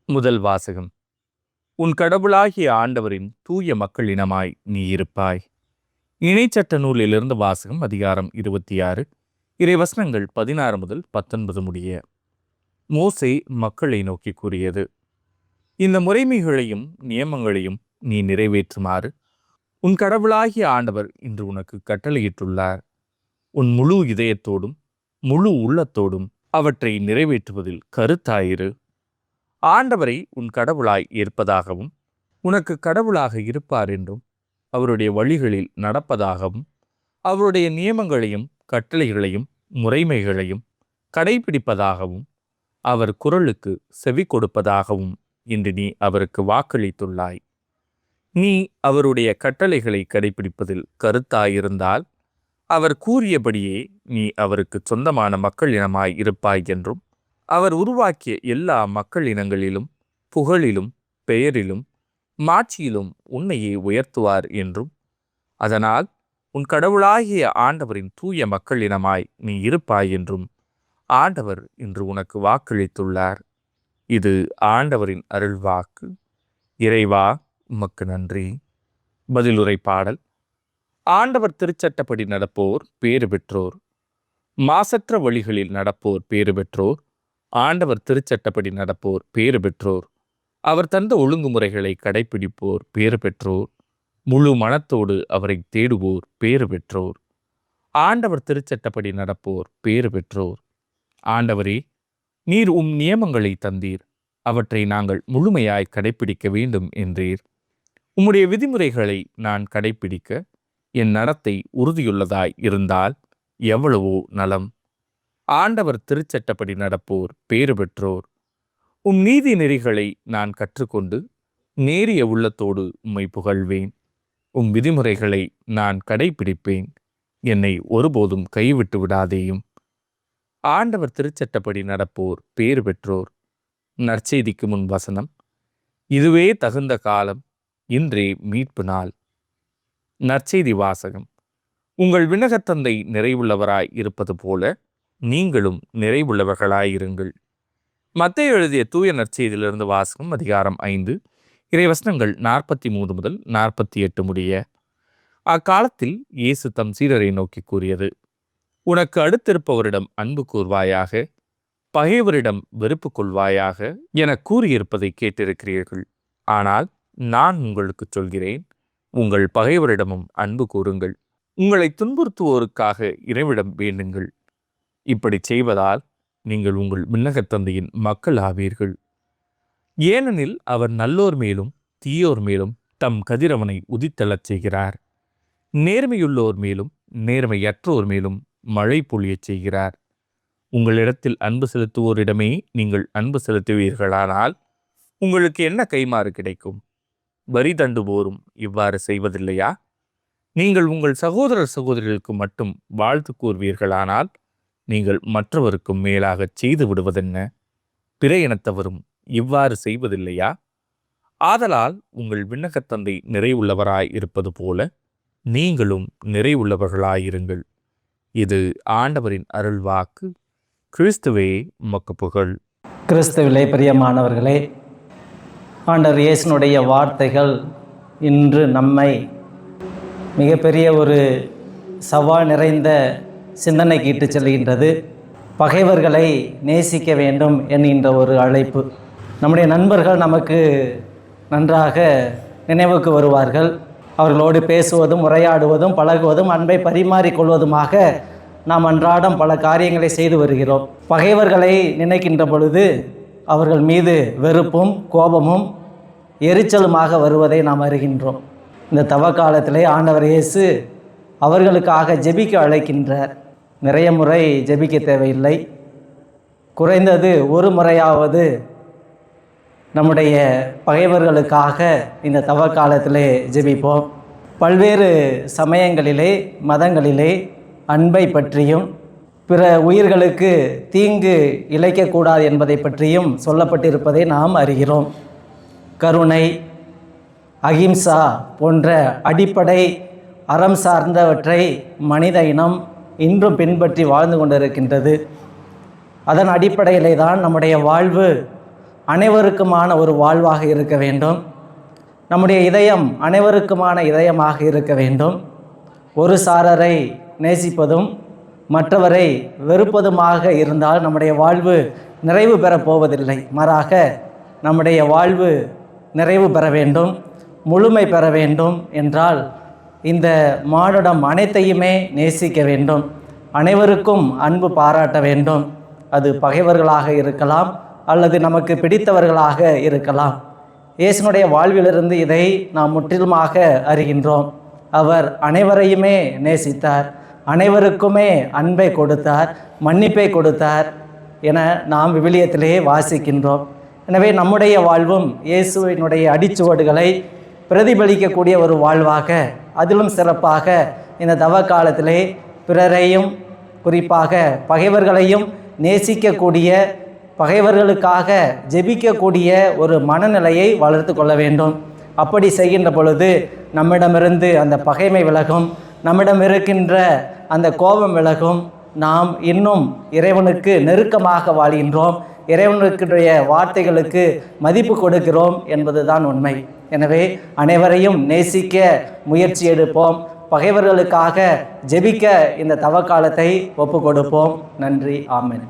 முதல் வாசகம். உன் கடவுளாகிய ஆண்டவரின் தூய மக்களினமாய் நீ இருப்பாய். இணைச்சட்ட நூலிலிருந்து வாசகம். அதிகாரம் 26, இறைவசனங்கள் 16 முதல் 19 முடிய. மோசே மக்களை நோக்கி கூறியது: இந்த முறைமைகளையும் நியமங்களையும் நீ நிறைவேற்றுமாறு உன் கடவுளாகிய ஆண்டவர் இன்று உனக்கு கட்டளையிட்டுள்ளார். உன் முழு இதயத்தோடும் முழு உள்ளத்தோடும் அவற்றை நிறைவேற்றுவதில் கருத்தாயிரு. ஆண்டவரை உன் கடவுளாய் ஏற்பதாகவும் உனக்கு கடவுளாக இருப்பார் என்றும் அவருடைய வழிகளில் நடப்பதாகவும் அவருடைய நியமங்களையும் கட்டளைகளையும் முறைமைகளையும் கடைபிடிப்பதாகவும் அவர் குரலுக்கு செவி கொடுப்பதாகவும் இன்று நீ அவருக்கு வாக்களித்துள்ளாய். நீ அவருடைய கட்டளைகளை கடைபிடிப்பதில் கருத்தாயிருந்தால் அவர் கூறியபடியே நீ அவருக்கு சொந்தமான மக்களினமாய் இருப்பாய் என்றும் அவர் உருவாக்கிய எல்லா மக்கள் இனங்களிலும் புகழிலும் பெயரிலும் மாட்சியிலும் உன்னையே உயர்த்துவார் என்றும் அதனால் உன் கடவுளாகிய ஆண்டவரின் தூய மக்களினமாய் நீ இருப்பாய் என்றும் ஆண்டவர் இன்று உனக்கு வாக்களித்துள்ளார். இது ஆண்டவரின் அருள்வாக்கு. இறைவா, உமக்கு நன்றி. பதிலுரை பாடல். ஆண்டவர் திருச்சட்டப்படி நடப்போர் பேறு பெற்றோர். மாசற்ற வழிகளில் நடப்போர் பேறு பெற்றோர். ஆண்டவர் திருச்சட்டப்படி நடப்போர் பேறு பெற்றோர். அவர் தந்த ஒழுங்குமுறைகளை கடைபிடிப்போர் பேறு பெற்றோர். முழு மனத்தோடு அவரை தேடுவோர் பேறு பெற்றோர். ஆண்டவர் திருச்சட்டப்படி நடப்போர் பேறு பெற்றோர். ஆண்டவரே, நீர் நியமங்களை தந்தீர், அவற்றை நாங்கள் முழுமையாய் கடைபிடிக்க வேண்டும் என்றீர். உம்முடைய விதிமுறைகளை நான் கடைபிடிக்க என் நடத்தை உறுதியுள்ளதாய் இருந்தால் எவ்வளவோ நலம். ஆண்டவர் திருச்சட்டப்படி நடப்போர் பேறு பெற்றோர். நீதி நெறிகளை நான் கற்றுக்கொண்டு நேரிய உள்ளத்தோடு உம்மை புகழ்வேன். விதிமுறைகளை நான் கடைபிடிப்பேன். என்னை ஒருபோதும் கைவிட்டு விடாதேயும். ஆண்டவர் திருச்சட்டப்படி நடப்போர் பேறு பெற்றோர். நற்செய்திக்கு முன் வசனம். இதுவே தகுந்த காலம், இன்றே மீட்பு நாள். நற்செய்தி வாசகம். உங்கள் விண்ணகத்தந்தை நிறைவுள்ளவராய் இருப்பது போல நீங்களும் நிறைவுள்ளவர்களாயிருங்கள். மத்தேயு எழுதிய தூய நற்செய்தியிலிருந்து வாசகம். அதிகாரம் 5, இறைவசனங்கள் 43 முதல் 48 முடிய. அக்காலத்தில் இயேசு தம் சீடரை நோக்கி கூறியது: உனக்கு அடுத்திருப்பவரிடம் அன்பு கூர்வாயாக, பகைவரிடம் வெறுப்பு கொள்வாயாக என கூறியிருப்பதை கேட்டிருக்கிறீர்கள். ஆனால் நான் உங்களுக்கு சொல்கிறேன், உங்கள் பகைவரிடமும் அன்பு கூறுங்கள். உங்களை துன்புறுத்துவோருக்காக இறைவிடம் வேண்டுங்கள். இப்படி செய்வதால் நீங்கள் உங்கள் விண்ணகத் தந்தையின் மக்கள் ஆவீர்கள். ஏனெனில் அவர் நல்லோர் மேலும் தீயோர் மேலும் தம் கதிரவனை உதித்தெழச் செய்கிறார். நேர்மையுள்ளோர் மேலும் நேர்மையற்றோர் மேலும் மழை பொழியச் செய்கிறார். உங்களிடத்தில் அன்பு செலுத்துவோரிடமே நீங்கள் அன்பு செலுத்துவீர்களானால் உங்களுக்கு என்ன கைமாறு கிடைக்கும்? வரி தண்டுவோரும் இவ்வாறு செய்வதில்லையா? நீங்கள் உங்கள் சகோதரர் சகோதரிகளுக்கு மட்டும் வாழ்த்து கூறுவீர்களானால் நீங்கள் மற்றவருக்கும் மேலாக செய்து விடுவதென்ன? பிற இனத்தவரும் இவ்வாறு செய்வதில்லையா? ஆதலால் உங்கள் விண்ணகத் தந்தை நிறைவுள்ளவராய் இருப்பது போல நீங்களும் நிறைவுள்ளவர்களாயிருங்கள். இது ஆண்டவரின் அருள்வாக்கு. கிறிஸ்துவே, உமக்கு புகழ். கிறிஸ்துவிலே பிரியமானவர்களே, ஆண்டவர் இயேசுனுடைய வார்த்தைகள் இன்று நம்மை மிகப்பெரிய ஒரு சவால் நிறைந்த சிந்தனைக்கு இட்டு செல்கின்றது. பகைவர்களை நேசிக்க வேண்டும் என்கின்ற ஒரு அழைப்பு. நம்முடைய நண்பர்கள் நமக்கு நன்றாக நினைவுக்கு வருவார்கள். அவர்களோடு பேசுவதும் உரையாடுவதும் பழகுவதும் அன்பை பரிமாறிக்கொள்வதுமாக நாம் அன்றாடம் பல காரியங்களை செய்து வருகிறோம். பகைவர்களை நினைக்கின்ற பொழுது அவர்கள் மீது வெறுப்பும் கோபமும் எரிச்சலுமாக வருவதை நாம் அறிகின்றோம். இந்த தவ காலத்திலே ஆண்டவர் இயேசு அவர்களுக்காக ஜெபிக்க அழைக்கின்றார். நிறைய முறை ஜெபிக்க தேவையில்லை, குறைந்தது ஒரு முறையாவது நம்முடைய பகைவர்களுக்காக இந்த தவ காலத்திலே ஜெபிப்போம். பல்வேறு சமயங்களிலே மதங்களிலே அன்பை பற்றியும் பிற உயிர்களுக்கு தீங்கு இழைக்கக்கூடாது என்பதை பற்றியும் சொல்லப்பட்டிருப்பதை நாம் அறிகிறோம். கருணை, அகிம்சா போன்ற அடிப்படை அறம் சார்ந்தவற்றை மனித இனம் இன்றும் பின்பற்றி வாழ்ந்து கொண்டிருக்கின்றது. அதன் அடிப்படையிலே தான் நம்முடைய வாழ்வு அனைவருக்குமான ஒரு வாழ்வாக இருக்க வேண்டும். நம்முடைய இதயம் அனைவருக்குமான இதயமாக இருக்க வேண்டும். ஒரு சாரரை நேசிப்பதும் மற்றவரை வெறுப்பதுமாக இருந்தால் நம்முடைய வாழ்வு நிறைவு பெறப் போவதில்லை. மாறாக நம்முடைய வாழ்வு நிறைவு பெற வேண்டும், முழுமை பெற வேண்டும் என்றால் இந்த மானுடம் அனைத்தையுமே நேசிக்க வேண்டும், அனைவருக்கும் அன்பு பாராட்ட வேண்டும். அது பகைவர்களாக இருக்கலாம் அல்லது நமக்கு பிடித்தவர்களாக இருக்கலாம். இயேசுனுடைய வாழ்விலிருந்து இதை நாம் முற்றிலுமாக அறிகின்றோம். அவர் அனைவரையுமே நேசித்தார், அனைவருக்குமே அன்பை கொடுத்தார், மன்னிப்பை கொடுத்தார் என நாம் விவிலியத்திலே வாசிக்கின்றோம். எனவே நம்முடைய வாழ்வும் இயேசுவினுடைய அடிச்சுவடுகளை பிரதிபலிக்கக்கூடிய ஒரு வாழ்வாக, அதிலும் சிறப்பாக இந்த தவ காலத்திலே பிறரையும் குறிப்பாக பகைவர்களையும் நேசிக்கக்கூடிய, பகைவர்களுக்காக ஜெபிக்கக்கூடிய ஒரு மனநிலையை வளர்த்து கொள்ள வேண்டும். அப்படி செய்கின்ற பொழுது நம்மிடமிருந்து அந்த பகைமை விலகும், நம்மிடம் இருக்கின்ற அந்த கோபம் விலகும். நாம் இன்னும் இறைவனுக்கு நெருக்கமாக வாழ்கின்றோம், இறைவனுக்குடைய வார்த்தைகளுக்கு மதிப்பு கொடுக்கிறோம் என்பதுதான் உண்மை. எனவே அனைவரையும் நேசிக்க முயற்சி எடுப்போம், பகைவர்களுக்காக ஜெபிக்க இந்த தவக்காலத்தை ஒப்பு கொடுப்போம். நன்றி. ஆமென்.